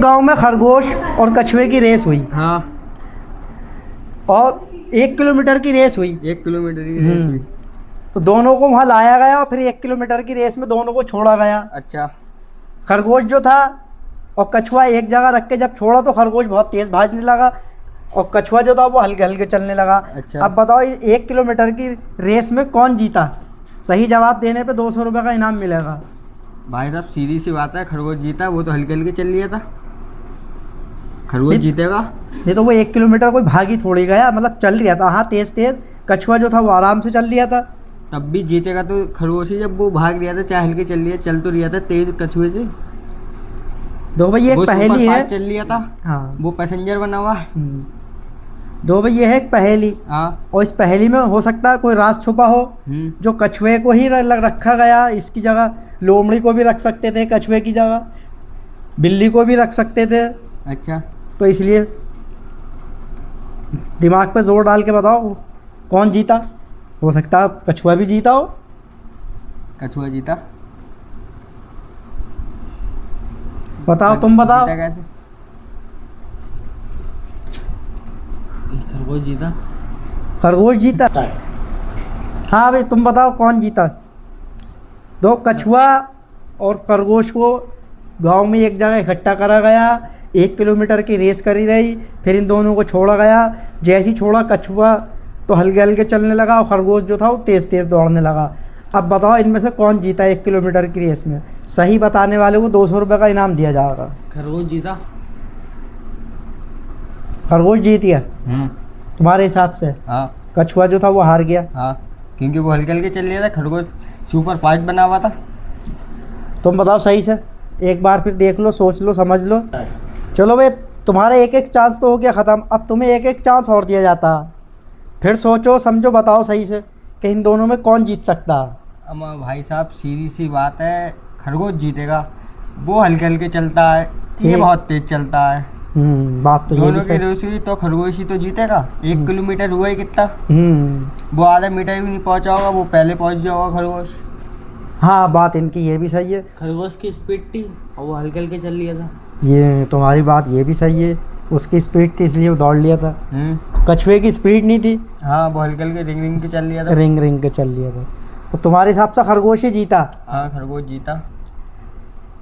गांव में खरगोश और कछुए की रेस हुई। हाँ। और 1 किलोमीटर की रेस हुई। 1 किलोमीटर की रेस हुई। तो दोनों को वहाँ लाया गया और फिर 1 किलोमीटर की रेस में दोनों को छोड़ा गया। अच्छा। खरगोश जो था और कछुआ एक जगह रख के जब छोड़ा तो खरगोश बहुत तेज भागने लगा और कछुआ जो था वो हल्के हल्के चलने लगा। अच्छा। अब बताओ 1 किलोमीटर की रेस में कौन जीता? सही जवाब देने पे 200 रुपये का इनाम मिलेगा। भाई साहब सीधी सी बात है, खरगोश जीता। वो तो हल्के हल्के चल लिया था, खरगोश जीतेगा। नहीं तो वो 1 किलोमीटर कोई भागी थोड़ी गया, मतलब चल रहा था। हाँ तेज तेज। कछुआ जो था वो आराम से चल लिया था। तब भी जीतेगा तो खरगोश ही, जब वो भाग रहा था चाहे हल्के चल लिया, चल तो रहा था तेज कछुए से। दो भाई एक पहेली है। चल लिया था। हाँ वो पैसेंजर बना हुआ। दो भाई ये है एक पहेली। हाँ। और इस पहेली में हो सकता है कोई राज छुपा हो जो कछुए को ही रखा गया। इसकी जगह लोमड़ी को भी रख सकते थे, कछुए की जगह बिल्ली को भी रख सकते थे। अच्छा। तो इसलिए दिमाग पे जोर डाल के बताओ कौन जीता। हो सकता है कछुआ भी जीता हो। कछुआ जीता। बताओ तुम बताओ। जीता कैसे? खरगोश जीता। खरगोश जीता। हाँ भाई तुम बताओ कौन जीता। दो कछुआ और खरगोश को गांव में एक जगह इकट्ठा करा गया। 1 किलोमीटर की रेस करी गई। फिर इन दोनों को छोड़ा गया। जैसे ही छोड़ा कछुआ तो हल्के हल्के चलने लगा और खरगोश जो था वो तेज़ तेज़ दौड़ने लगा। अब बताओ इनमें से कौन जीता 1 किलोमीटर की रेस में? सही बताने वाले को 200 रुपये का इनाम दिया जाएगा। खरगोश जीता। खरगोश जीत गया तुम्हारे हिसाब से? हाँ। कछुआ जो था वो हार गया। हाँ, क्योंकि वो हल्के हल्के चल रहा था, खरगोश सुपर फास्ट बना हुआ था। तुम बताओ सही से। एक बार फिर देख लो, सोच लो, समझ लो। चलो भाई तुम्हारा एक एक चांस तो हो गया ख़त्म। अब तुम्हें एक एक चांस और दिया जाता। फिर सोचो समझो बताओ सही से कि इन दोनों में कौन जीत सकता। अब भाई साहब सीधी सी बात है, खरगोश जीतेगा। वो हल्के हल्के चलता है, ये बहुत तेज चलता है। बात तो ये दोनों भी की रेस हुई तो खरगोश ही तो जीतेगा। 1 किलोमीटर हुआ ही कितना। वो आधा मीटर भी नहीं पहुंचा होगा, वो पहले पहुंच गया होगा खरगोश। हाँ बात इनकी ये भी सही है। खरगोश की स्पीड थी और वो हल्के हल्के चल लिया था। ये तुम्हारी बात ये भी सही है। उसकी स्पीड थी इसलिए वो दौड़ लिया था। कछुए की स्पीड नहीं थी। हाँ, वो हल्के हल्के रिंग रिंग के चल लिया था। रिंग रिंग के चल लिया था। तो तुम्हारे हिसाब से खरगोश ही जीता। हाँ, खरगोश जीता।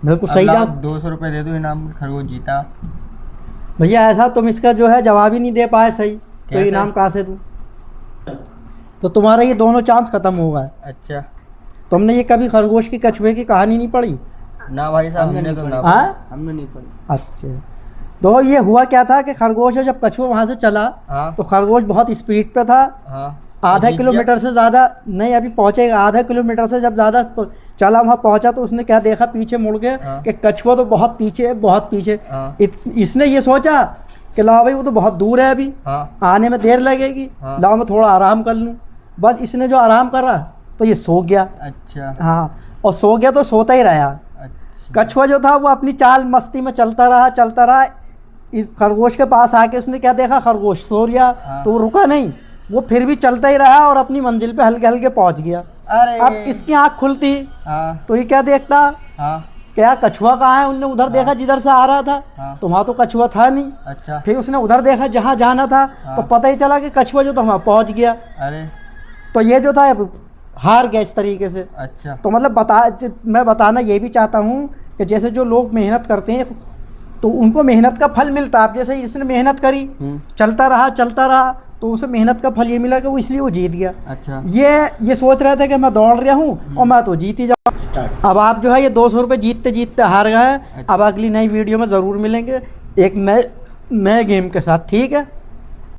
बिल्कुल सही जवाब। 200 रुपये दे दो इनाम, खरगोश जीता। भैया ऐसा तुम इसका जो है जवाब ही नहीं दे पाए सही, तो इनाम कहाँ से दूँ? तो तुम्हारा ये दोनों चांस खत्म हो गए। अच्छा। तुमने ये कभी खरगोश की कछुए की कहानी नहीं पढ़ी? ना भाई साहब, हमने तो ना हमने नहीं पढ़ी। अच्छा तो ये हुआ क्या था कि खरगोश जब कछुआ वहाँ से चला तो खरगोश बहुत स्पीड पे था। आधा किलोमीटर से ज़्यादा नहीं, अभी पहुँचेगा। आधा किलोमीटर से जब ज़्यादा चला वहाँ पहुँचा तो उसने क्या देखा पीछे मुड़ के कि कछुआ तो बहुत पीछे है, बहुत पीछे। इसने ये सोचा कि लाओ भाई वो तो बहुत दूर है, अभी आने में देर लगेगी, लाओ मैं थोड़ा आराम कर लूँ। बस इसने जो आराम करा तो ये सो गया। अच्छा। हाँ, और सो गया तो सोता ही रहा। अच्छा। कछुआ जो था वो अपनी चाल मस्ती में चलता रहा चलता रहा। खरगोश के पास आके उसने क्या देखा, खरगोश सो गया। तो वो रुका नहीं, वो फिर भी चलता ही रहा और अपनी मंजिल पे हल्के हल्के पहुंच गया। अरे अब इसकी आंख खुलती तो ये क्या देखता, क्या कछुआ कहाँ है? उनने उधर देखा जिधर से आ रहा था, तो वहाँ तो कछुआ था नहीं। अच्छा। फिर उसने उधर देखा जहाँ जाना था, तो पता ही चला कि कछुआ जो था वहाँ पहुँच गया। अरे तो ये जो था हार गया इस तरीके से। अच्छा। तो मतलब मैं बताना ये भी चाहता हूँ कि जैसे जो लोग मेहनत करते हैं तो उनको मेहनत का फल मिलता है। अब जैसे इसने मेहनत करी, चलता रहा तो उसे मेहनत का फल ये मिला कि वो इसलिए वो जीत गया। अच्छा। ये सोच रहे थे कि मैं दौड़ रहा हूँ और मैं तो जीत ही जाऊँ। अब आप जो है ये 200 रुपये जीतते जीतते हार गए हैं। अब अगली नई वीडियो में ज़रूर मिलेंगे एक नए गेम के साथ। ठीक है।